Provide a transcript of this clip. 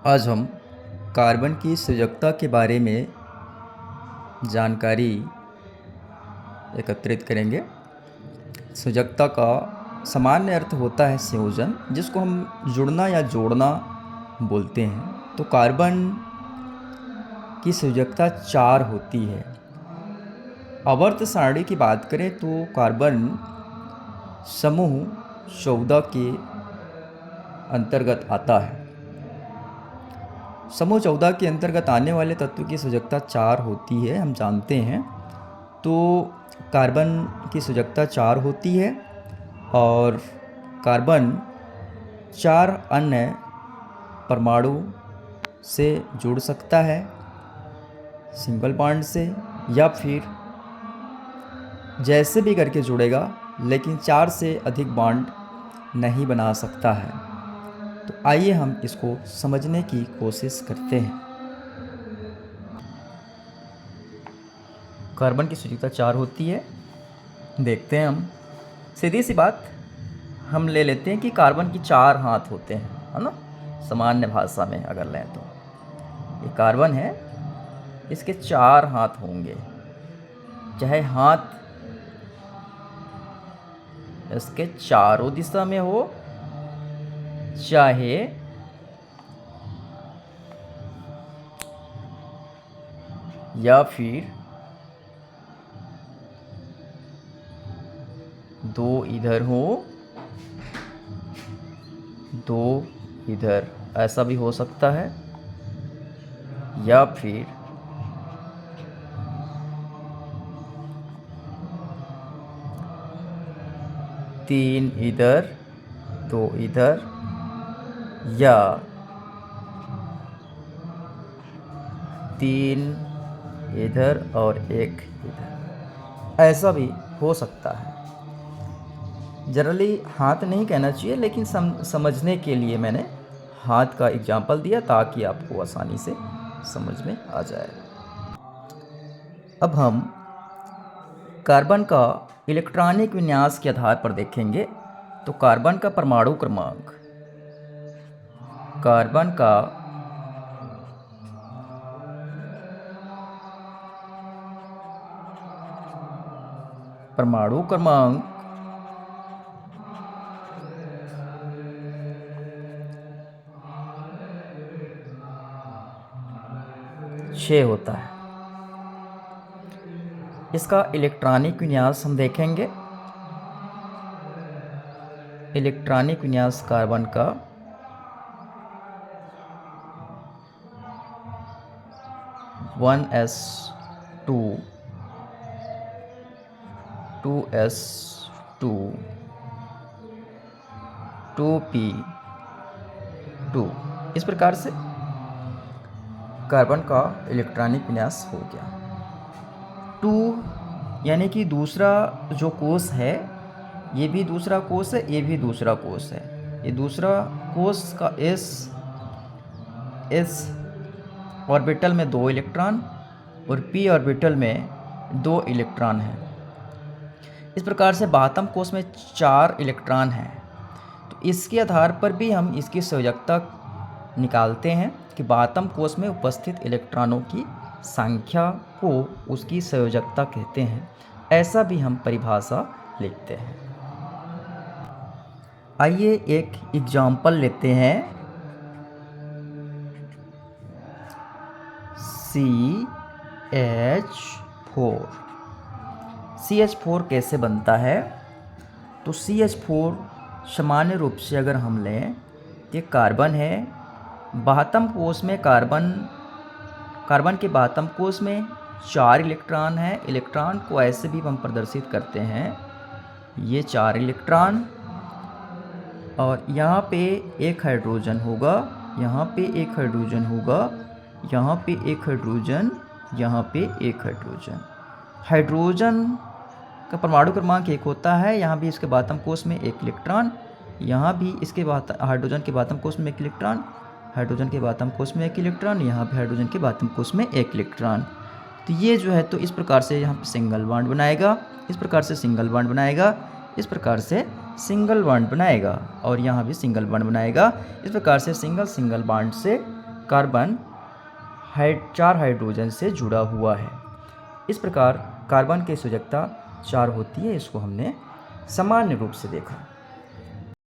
आज हम कार्बन की सजगता के बारे में जानकारी एकत्रित करेंगे। सजगता का सामान्य अर्थ होता है संयोजन, जिसको हम जुड़ना या जोड़ना बोलते हैं। तो कार्बन की सजगता 4 होती है। आवर्त सारणी की बात करें तो कार्बन समूह 14 के अंतर्गत आता है। समूह 14 के अंतर्गत आने वाले तत्व की सजगता 4 होती है, हम जानते हैं। तो कार्बन की सजगता 4 होती है और कार्बन 4 अन्य परमाणु से जुड़ सकता है सिंगल बॉन्ड से, या फिर जैसे भी करके जुड़ेगा, लेकिन 4 से अधिक बॉन्ड नहीं बना सकता है। तो आइए हम इसको समझने की कोशिश करते हैं। कार्बन की सजगता 4 होती है, देखते हैं हम। सीधी सी बात हम ले लेते हैं कि कार्बन की 4 हाथ होते हैं, है ना। सामान्य भाषा में अगर लें तो ये कार्बन है, इसके 4 हाथ होंगे। चाहे हाथ इसके चारों दिशा में हो, चाहे या फिर 2 इधर हो, 2 इधर, ऐसा भी हो सकता है। या फिर 3 इधर, 2 इधर, या 3 इधर और 1 इधर, ऐसा भी हो सकता है। जनरली हाथ नहीं कहना चाहिए, लेकिन समझने के लिए मैंने हाथ का एग्जाम्पल दिया ताकि आपको आसानी से समझ में आ जाए। अब हम कार्बन का इलेक्ट्रॉनिक विन्यास के आधार पर देखेंगे। तो कार्बन का परमाणु क्रमांक, कार्बन का परमाणु क्रमांक 6 होता है। इसका इलेक्ट्रॉनिक विन्यास हम देखेंगे। इलेक्ट्रॉनिक विन्यास कार्बन का 1s2 2s2 2p2, इस प्रकार से कार्बन का इलेक्ट्रॉनिक विन्यास हो गया। 2 यानी कि दूसरा जो कोष है, ये भी दूसरा कोष है, ये भी दूसरा कोष है। ये दूसरा कोष का s ऑर्बिटल में 2 इलेक्ट्रॉन और p ऑर्बिटल में 2 इलेक्ट्रॉन हैं। इस प्रकार से बाह्यतम कोष में 4 इलेक्ट्रॉन हैं। तो इसके आधार पर भी हम इसकी संयोजकता निकालते हैं कि बाह्यतम कोष में उपस्थित इलेक्ट्रॉनों की संख्या को उसकी संयोजकता कहते हैं। ऐसा भी हम परिभाषा लिखते हैं। आइए एक एग्जाम्पल लेते हैं। CH4 कैसे बनता है? तो CH4 सामान्य रूप से अगर हम लें, ये कार्बन है। बाह्यतम कोष में कार्बन के बाह्यतम कोष में 4 इलेक्ट्रॉन हैं। इलेक्ट्रॉन को ऐसे भी हम प्रदर्शित करते हैं, ये 4 इलेक्ट्रॉन, और यहाँ पे एक हाइड्रोजन होगा, यहाँ पे एक हाइड्रोजन होगा, यहाँ पे एक हाइड्रोजन, यहाँ पे एक हाइड्रोजन। हाइड्रोजन का परमाणु क्रमांक 1 होता है। यहाँ भी इसके बाह्यतम कोष में 1 इलेक्ट्रॉन, यहाँ भी इसके हाइड्रोजन के बाह्यतम कोष में 1 इलेक्ट्रॉन, हाइड्रोजन के बाह्यतम कोष में 1 इलेक्ट्रॉन, यहाँ पे हाइड्रोजन के बाह्यतम कोष में 1 इलेक्ट्रॉन। तो ये जो है, तो इस प्रकार से यहाँ पे सिंगल बॉन्ड बनाएगा, इस प्रकार से सिंगल बॉन्ड बनाएगा, इस प्रकार से सिंगल बॉन्ड बनाएगा, और यहाँ भी सिंगल बॉन्ड बनाएगा। इस प्रकार से सिंगल बॉन्ड से कार्बन चार हाइड्रोजन से जुड़ा हुआ है। इस प्रकार कार्बन की संयोजकता 4 होती है, इसको हमने सामान्य रूप से देखा।